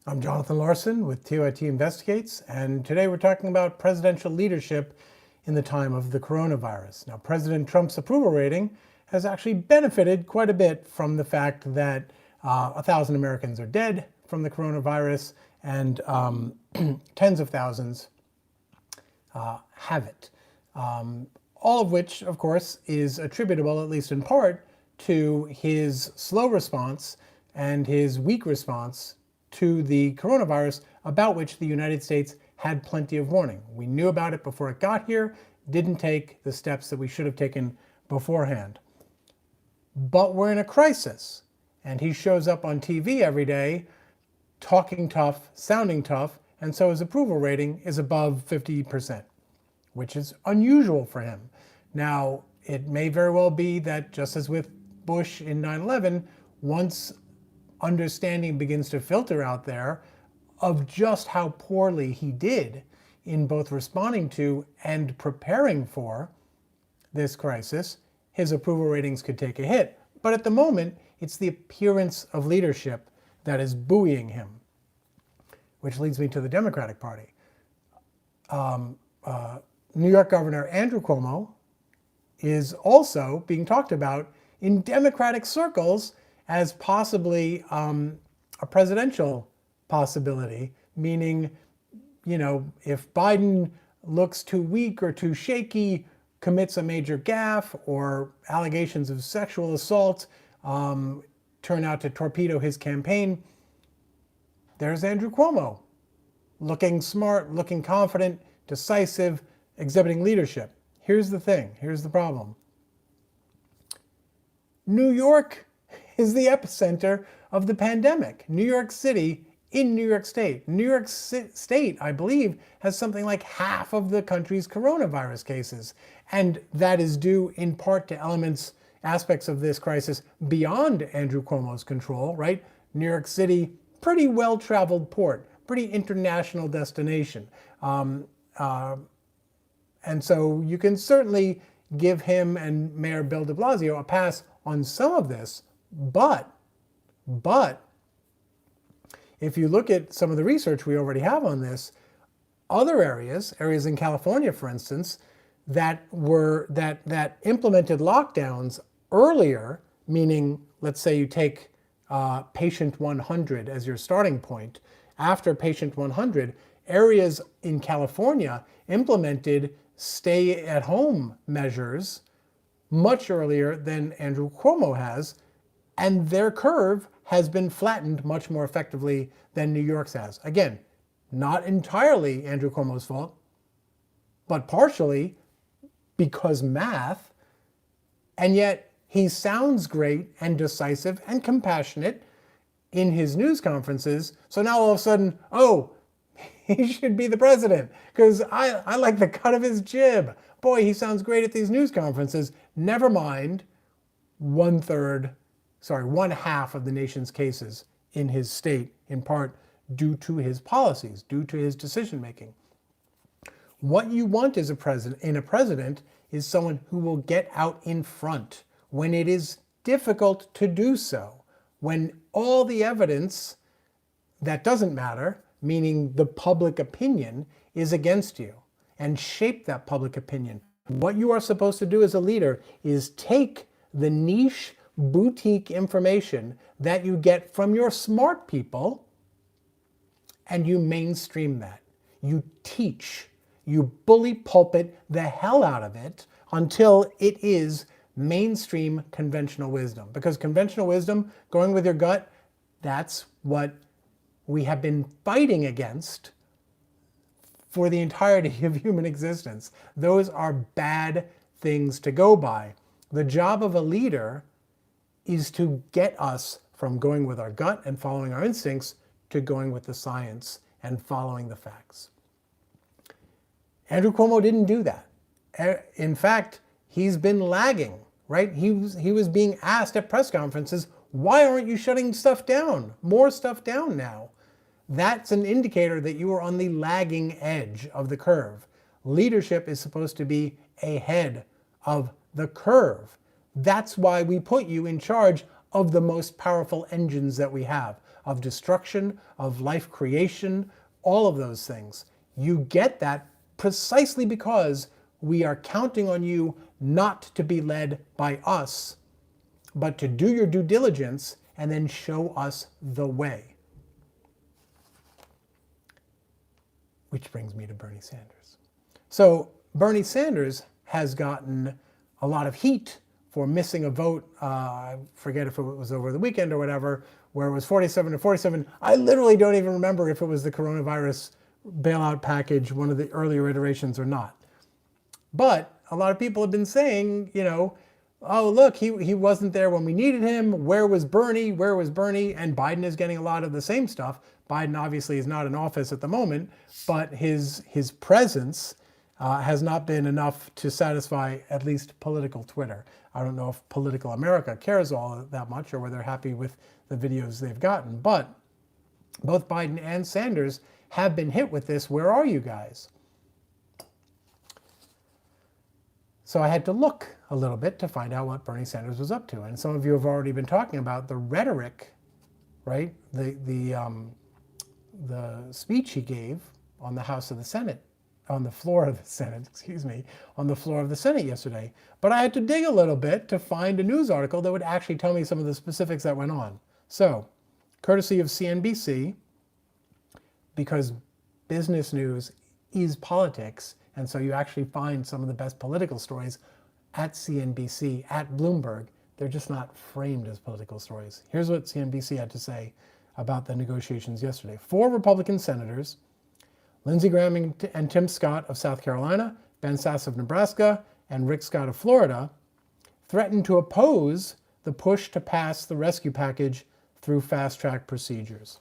I'm Jonathan Larson with TYTI Investigates, and today we're talking about presidential leadership in the time of the coronavirus. Now, President Trump's approval rating has actually benefited quite a bit from the fact that 1,000 Americans are dead from the coronavirus and tens of thousands have it. All of which, of course, is attributable, at least in part, to his slow response and his weak response to the coronavirus, about which the United States had plenty of warning. We knew about it before it got here, didn't take the steps that we should have taken beforehand. But we're in a crisis, and he shows up on TV every day talking tough, sounding tough, and so his approval rating is above 50%, which is unusual for him. Now, it may very well be that, just as with Bush in 9/11, once understanding begins to filter out there of just how poorly he did in both responding to and preparing for this crisis, his approval ratings could take a hit. But at the moment, it's the appearance of leadership that is buoying him, which leads me to the Democratic Party. New York Governor Andrew Cuomo is also being talked about in Democratic circles as possibly a presidential possibility, meaning, if Biden looks too weak or too shaky, commits a major gaffe, or allegations of sexual assault turn out to torpedo his campaign, there's Andrew Cuomo, looking smart, looking confident, decisive, exhibiting leadership. Here's the thing, here's the problem. New York is the epicenter of the pandemic. New York City in New York State. New York State, I believe, has something like half of the country's coronavirus cases. And that is due in part to aspects of this crisis beyond Andrew Cuomo's control, right? New York City, pretty well-traveled port, pretty international destination. And so you can certainly give him and Mayor Bill de Blasio a pass on some of this, but if you look at some of the research we already have on this, other areas in California, for instance, that implemented lockdowns earlier, meaning, let's say you take patient 100 as your starting point. After patient 100, areas in California implemented stay-at-home measures much earlier than Andrew Cuomo has, and their curve has been flattened much more effectively than New York's has. Again, not entirely Andrew Cuomo's fault, but partially because math, and yet he sounds great and decisive and compassionate in his news conferences, so now all of a sudden, he should be the president because I like the cut of his jib. Boy, he sounds great at these news conferences. Never mind one half of the nation's cases in his state, in part due to his policies, due to his decision making. What you want as a president is someone who will get out in front when it is difficult to do so, when all the evidence that doesn't matter, meaning the public opinion, is against you, and shape that public opinion. What you are supposed to do as a leader is take the niche, boutique information that you get from your smart people and you mainstream that. You teach, you bully pulpit the hell out of it until it is mainstream conventional wisdom. Because conventional wisdom, going with your gut, that's what we have been fighting against for the entirety of human existence. Those are bad things to go by. The job of a leader is to get us from going with our gut and following our instincts to going with the science and following the facts. Andrew Cuomo didn't do that. In fact, he's been lagging, right? He was being asked at press conferences, why aren't you shutting stuff down? More stuff down now. That's an indicator that you are on the lagging edge of the curve. Leadership is supposed to be ahead of the curve. That's why we put you in charge of the most powerful engines that we have, of destruction, of life creation, all of those things. You get that precisely because we are counting on you not to be led by us, but to do your due diligence and then show us the way. Which brings me to Bernie Sanders. So Bernie Sanders has gotten a lot of heat for missing a vote. I forget if it was over the weekend or whatever, where it was 47 to 47. I literally don't even remember if it was the coronavirus bailout package, one of the earlier iterations or not. But a lot of people have been saying, oh, look, he wasn't there when we needed him. Where was Bernie? Where was Bernie? And Biden is getting a lot of the same stuff. Biden obviously is not in office at the moment, but his presence has not been enough to satisfy at least political Twitter. I don't know if political America cares all that much or whether they're happy with the videos they've gotten. But both Biden and Sanders have been hit with this. Where are you guys? So I had to look a little bit to find out what Bernie Sanders was up to. And some of you have already been talking about the rhetoric, right? The speech he gave on the House of the Senate, on the floor of the Senate, on the floor of the Senate yesterday. But I had to dig a little bit to find a news article that would actually tell me some of the specifics that went on. So, courtesy of CNBC, because business news is politics, and so you actually find some of the best political stories at CNBC, at Bloomberg. They're just not framed as political stories. Here's what CNBC had to say about the negotiations yesterday. 4 Republican senators, Lindsey Graham and Tim Scott of South Carolina, Ben Sasse of Nebraska, and Rick Scott of Florida, threatened to oppose the push to pass the rescue package through fast-track procedures.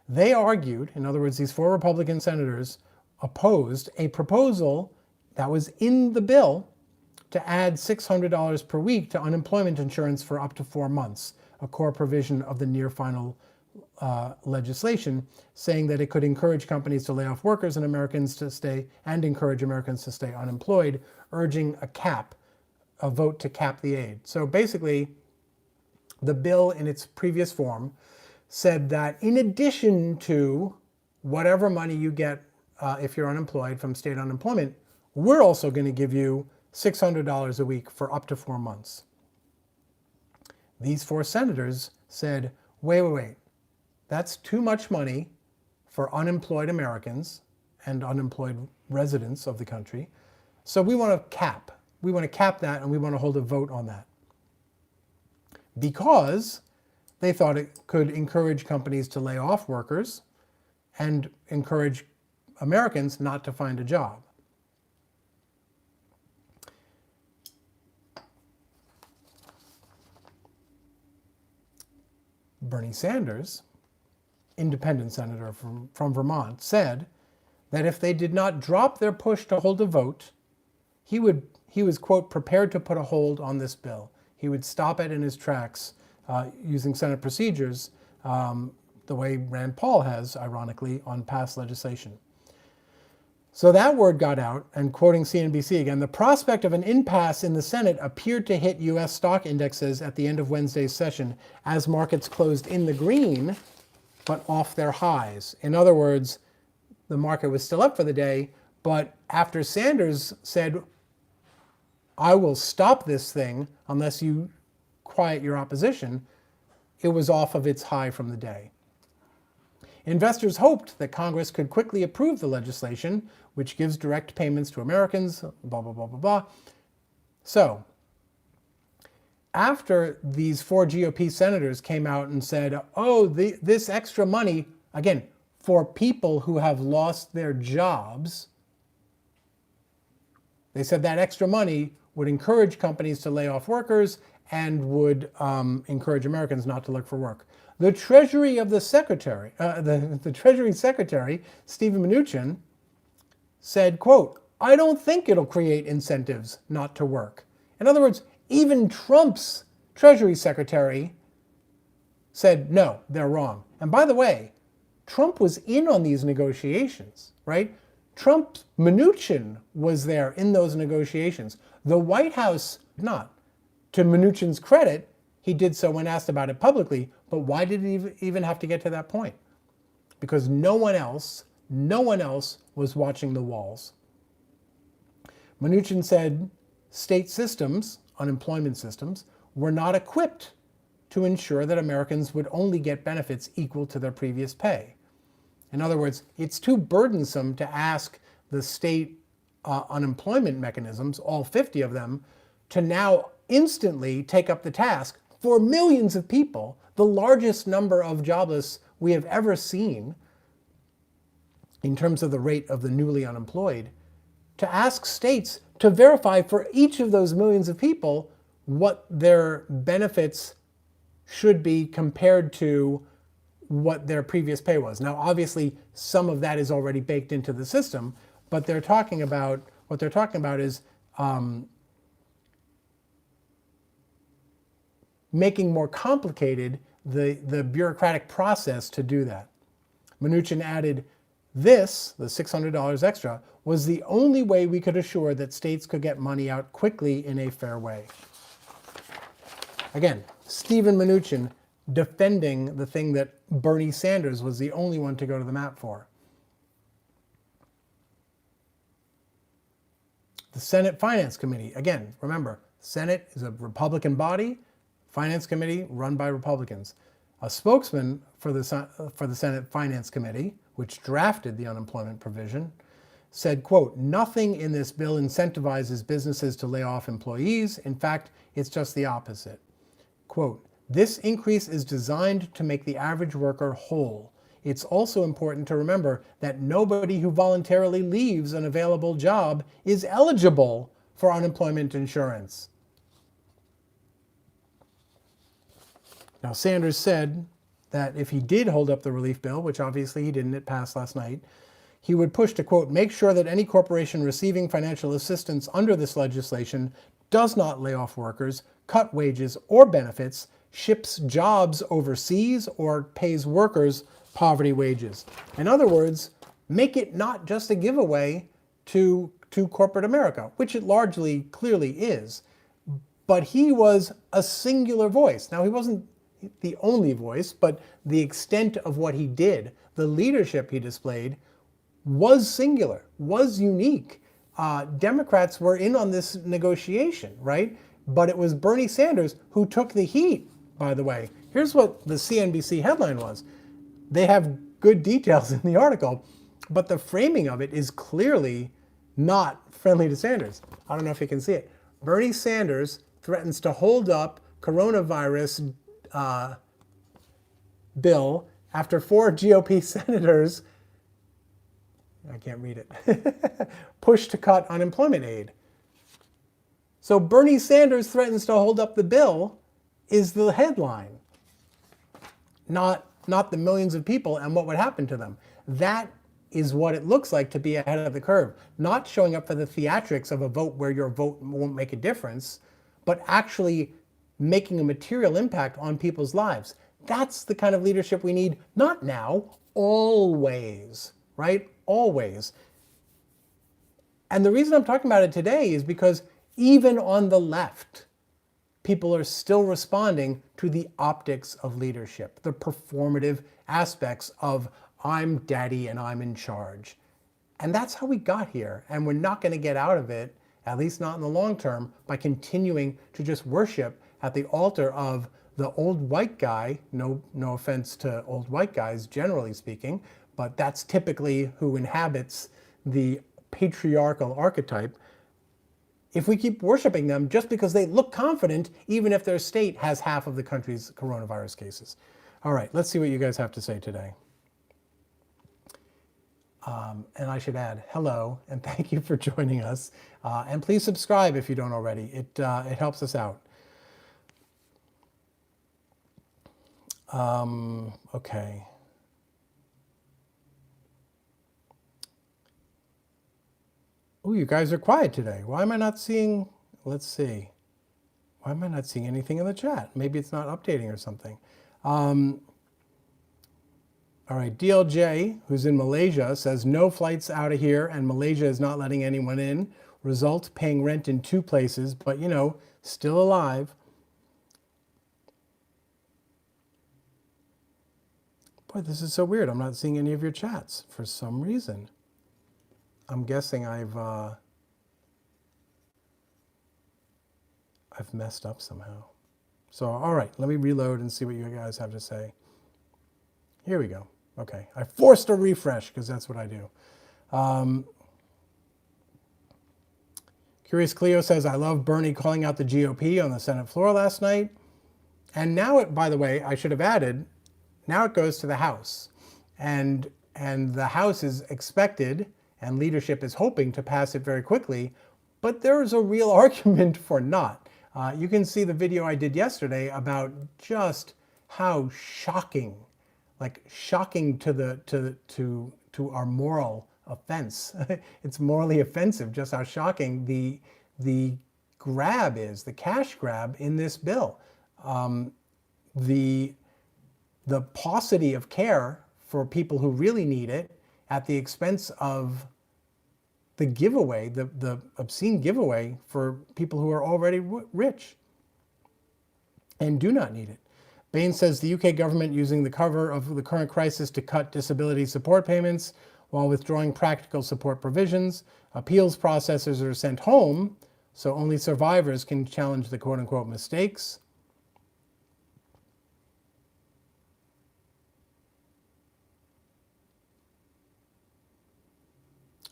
They argued, in other words, these 4 Republican senators opposed a proposal that was in the bill to add $600 per week to unemployment insurance for up to 4 months, a core provision of the near-final legislation, saying that it could encourage companies to lay off workers and encourage Americans to stay unemployed, urging a vote to cap the aid. So basically, the bill in its previous form said that in addition to whatever money you get if you're unemployed from state unemployment, we're also going to give you $600 a week for up to 4 months. These 4 senators said, wait. That's too much money for unemployed Americans and unemployed residents of the country. So we want to cap. We want to cap that, and we want to hold a vote on that. Because they thought it could encourage companies to lay off workers and encourage Americans not to find a job. Bernie Sanders, independent senator from Vermont, said that if they did not drop their push to hold a vote, he was, quote, prepared to put a hold on this bill. He would stop it in his tracks using Senate procedures the way Rand Paul has, ironically, on past legislation. So that word got out, and quoting CNBC again, the prospect of an impasse in the Senate appeared to hit U.S. stock indexes at the end of Wednesday's session as markets closed in the green, but off their highs. In other words, the market was still up for the day, but after Sanders said, I will stop this thing unless you quiet your opposition, it was off of its high from the day. Investors hoped that Congress could quickly approve the legislation, which gives direct payments to Americans, blah, blah, blah, blah, blah. So, after these 4 GOP senators came out and said, oh, this extra money, again, for people who have lost their jobs, they said that extra money would encourage companies to lay off workers and would encourage Americans not to look for work. The Treasury Secretary, Stephen Mnuchin, said, quote, I don't think it'll create incentives not to work. In other words, even Trump's Treasury Secretary said, no, they're wrong. And by the way, Trump was in on these negotiations, right? Mnuchin was there in those negotiations. The White House not. To Mnuchin's credit, he did so when asked about it publicly, But why did it even have to get to that point? Because no one else was watching the walls. Mnuchin said state systems, unemployment systems, were not equipped to ensure that Americans would only get benefits equal to their previous pay. In other words, it's too burdensome to ask the state unemployment mechanisms, all 50 of them, to now instantly take up the task for millions of people, the largest number of jobless we have ever seen in terms of the rate of the newly unemployed, to ask states to verify for each of those millions of people what their benefits should be compared to what their previous pay was. Now, obviously, some of that is already baked into the system, but what they're talking about is making more complicated the bureaucratic process to do that. Mnuchin added, this, the $600 extra, was the only way we could assure that states could get money out quickly in a fair way. Again, Stephen Mnuchin defending the thing that Bernie Sanders was the only one to go to the mat for. The Senate Finance Committee, again, remember, Senate is a Republican body, Finance Committee run by Republicans. A spokesman for the Senate Finance Committee, which drafted the unemployment provision, said, quote, nothing in this bill incentivizes businesses to lay off employees. In fact, it's just the opposite. Quote, this increase is designed to make the average worker whole. It's also important to remember that nobody who voluntarily leaves an available job is eligible for unemployment insurance. Now, Sanders said that if he did hold up the relief bill, which obviously he didn't, it passed last night, he would push to, quote, make sure that any corporation receiving financial assistance under this legislation does not lay off workers, cut wages or benefits, ships jobs overseas, or pays workers poverty wages. In other words, make it not just a giveaway to corporate America, which it largely clearly is. But he was a singular voice. Now, he wasn't the only voice, but the extent of what he did, the leadership he displayed, was singular, was unique. Democrats were in on this negotiation, right? But it was Bernie Sanders who took the heat, by the way. Here's what the CNBC headline was. They have good details in the article, but the framing of it is clearly not friendly to Sanders. I don't know if you can see it. Bernie Sanders threatens to hold up coronavirus bill after 4 GOP senators, I can't read it, push to cut unemployment aid. So Bernie Sanders threatens to hold up the bill is the headline, not the millions of people and what would happen to them. That is what it looks like to be ahead of the curve, not showing up for the theatrics of a vote where your vote won't make a difference, but actually making a material impact on people's lives. That's the kind of leadership we need, not now, always, right? Always. And the reason I'm talking about it today is because even on the left, people are still responding to the optics of leadership, the performative aspects of I'm daddy and I'm in charge. And that's how we got here. And we're not going to get out of it, at least not in the long term, by continuing to just worship at the altar of the old white guy. No offense to old white guys, generally speaking, but that's typically who inhabits the patriarchal archetype. If we keep worshiping them just because they look confident, even if their state has half of the country's coronavirus cases. All right, let's see what you guys have to say today. And I should add, hello, and thank you for joining us. And please subscribe if you don't already. It helps us out. Okay. Oh, you guys are quiet today. Why am I not seeing, let's see. Why am I not seeing anything in the chat? Maybe it's not updating or something. All right, DLJ, who's in Malaysia, says no flights out of here and Malaysia is not letting anyone in. Result, paying rent in 2 places, but still alive. Boy, this is so weird. I'm not seeing any of your chats for some reason. I'm guessing I've messed up somehow. So, all right, let me reload and see what you guys have to say. Here we go. Okay, I forced a refresh because that's what I do. Curious Cleo says, I love Bernie calling out the GOP on the Senate floor last night. And now by the way, I should have added, now it goes to the House. And the House is expected, and leadership is hoping to pass it very quickly, but there is a real argument for not. You can see the video I did yesterday about just how shocking, like shocking to our moral offense. It's morally offensive just how shocking the grab is, the cash grab in this bill. The paucity of care for people who really need it at the expense of the giveaway, the obscene giveaway for people who are already rich and do not need it. Bain says the UK government using the cover of the current crisis to cut disability support payments while withdrawing practical support provisions. Appeals processors are sent home, so only survivors can challenge the quote-unquote mistakes.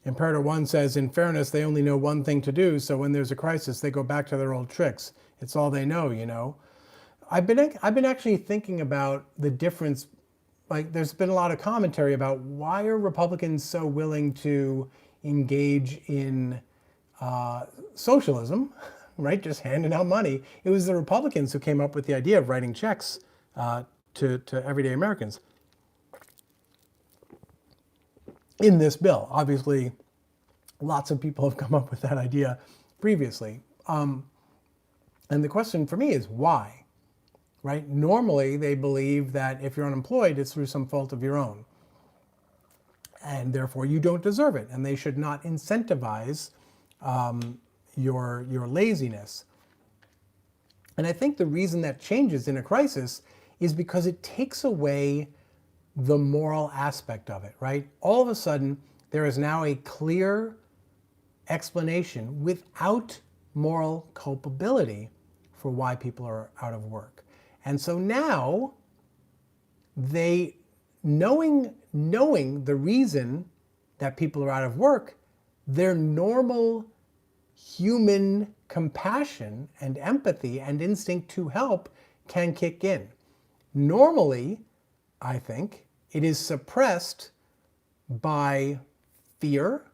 Imperator 1 says, in fairness, they only know one thing to do, so when there's a crisis, they go back to their old tricks. It's all they know, you know. I've been actually thinking about the difference. Like, there's been a lot of commentary about why are Republicans so willing to engage in socialism, right? Just handing out money. It was the Republicans who came up with the idea of writing checks to everyday Americans in this bill. Obviously, lots of people have come up with that idea previously. And the question for me is why? Right? Normally, they believe that if you're unemployed, it's through some fault of your own. And therefore, you don't deserve it. And they should not incentivize your laziness. And I think the reason that changes in a crisis is because it takes away the moral aspect of it, right? All of a sudden, there is now a clear explanation without moral culpability for why people are out of work. And so now, they, knowing the reason that people are out of work, their normal human compassion and empathy and instinct to help can kick in. Normally, I think, it is suppressed by fear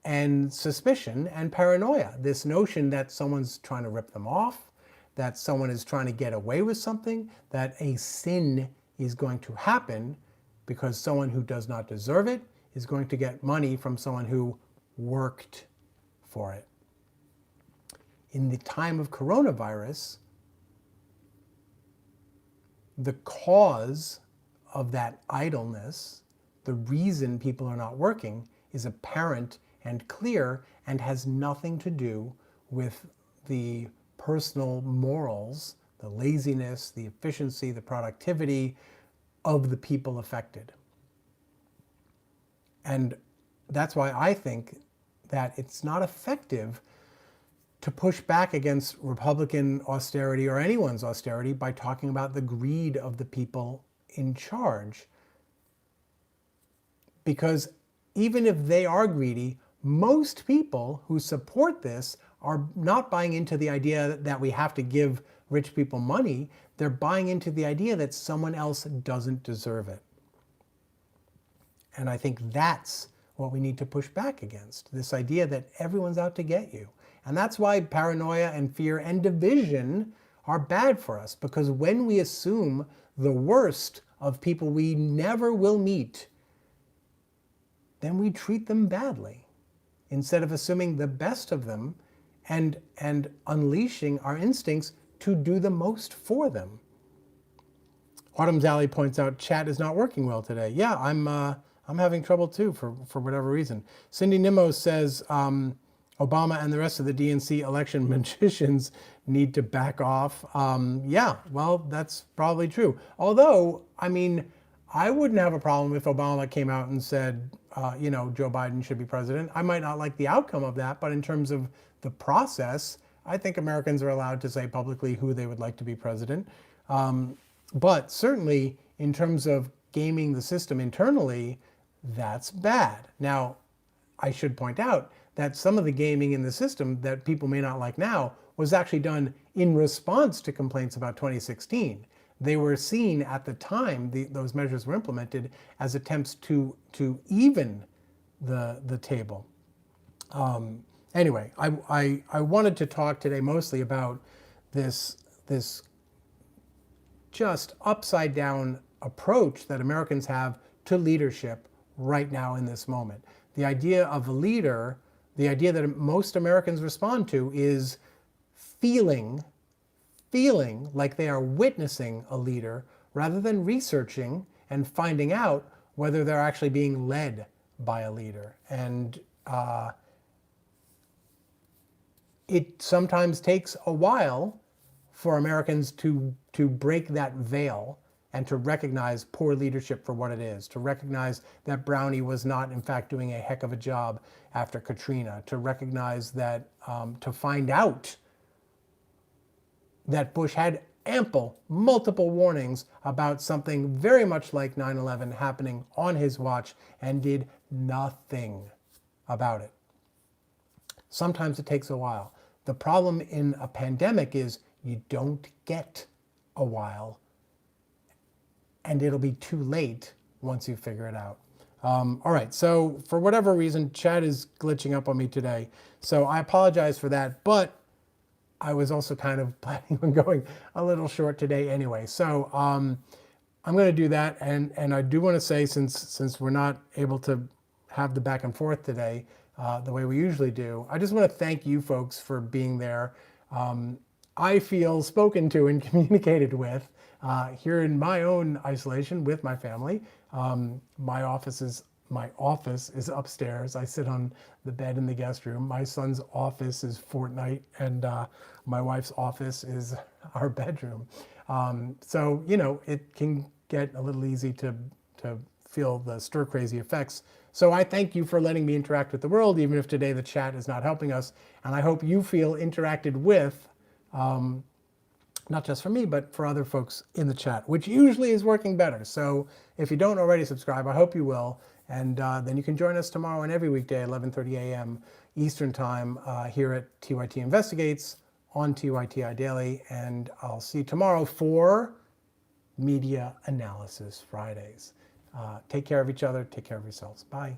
and suspicion and paranoia. This notion that someone's trying to rip them off, that someone is trying to get away with something, that a sin is going to happen because someone who does not deserve it is going to get money from someone who worked for it. In the time of coronavirus, the cause of that idleness, the reason people are not working, is apparent and clear and has nothing to do with the personal morals, the laziness, the efficiency, the productivity of the people affected. And that's why I think that it's not effective to push back against Republican austerity or anyone's austerity by talking about the greed of the people in charge. Because even if they are greedy, most people who support this are not buying into the idea that we have to give rich people money. They're buying into the idea that someone else doesn't deserve it. And I think that's what we need to push back against, this idea that everyone's out to get you. And that's why paranoia and fear and division are bad for us, because when we assume the worst of people we never will meet, then we treat them badly, instead of assuming the best of them and unleashing our instincts to do the most for them. Autumn's Alley points out chat is not working well today. Yeah, I'm having trouble too for whatever reason. Cindy Nimmo says Obama and the rest of the DNC election magicians need to back off. Yeah, well, that's probably true. Although, I mean, I wouldn't have a problem if Obama came out and said, Joe Biden should be president. I might not like the outcome of that, but in terms of the process, I think Americans are allowed to say publicly who they would like to be president. But certainly, in terms of gaming the system internally, that's bad. Now, I should point out that some of the gaming in the system that people may not like now was actually done in response to complaints about 2016. They were seen at the time those measures were implemented as attempts to even the table. Anyway, I wanted to talk today mostly about this just upside down approach that Americans have to leadership right now in this moment. The idea of a leader, the idea that most Americans respond to is feeling like they are witnessing a leader rather than researching and finding out whether they're actually being led by a leader. And it sometimes takes a while for Americans to break that veil and to recognize poor leadership for what it is, to recognize that Brownie was not, in fact, doing a heck of a job after Katrina, to recognize that, to find out that Bush had multiple warnings about something very much like 9/11 happening on his watch and did nothing about it. Sometimes it takes a while. The problem in a pandemic is you don't get a while, and it'll be too late once you figure it out. All right, so for whatever reason, chat is glitching up on me today. So I apologize for that, but I was also kind of planning on going a little short today anyway. So I'm going to do that. And I do want to say, since we're not able to have the back and forth today the way we usually do, I just want to thank you folks for being there. I feel spoken to and communicated with here in my own isolation with my family. My office is upstairs. I sit on the bed in the guest room. My son's office is Fortnite, and my wife's office is our bedroom. So, it can get a little easy to feel the stir-crazy effects. So I thank you for letting me interact with the world, even if today the chat is not helping us. And I hope you feel interacted with, not just for me, but for other folks in the chat, which usually is working better. So if you don't already subscribe, I hope you will. And then you can join us tomorrow and every weekday at 11:30 a.m. Eastern Time here at TYT Investigates on TYTI Daily. And I'll see you tomorrow for Media Analysis Fridays. Take care of each other. Take care of yourselves. Bye.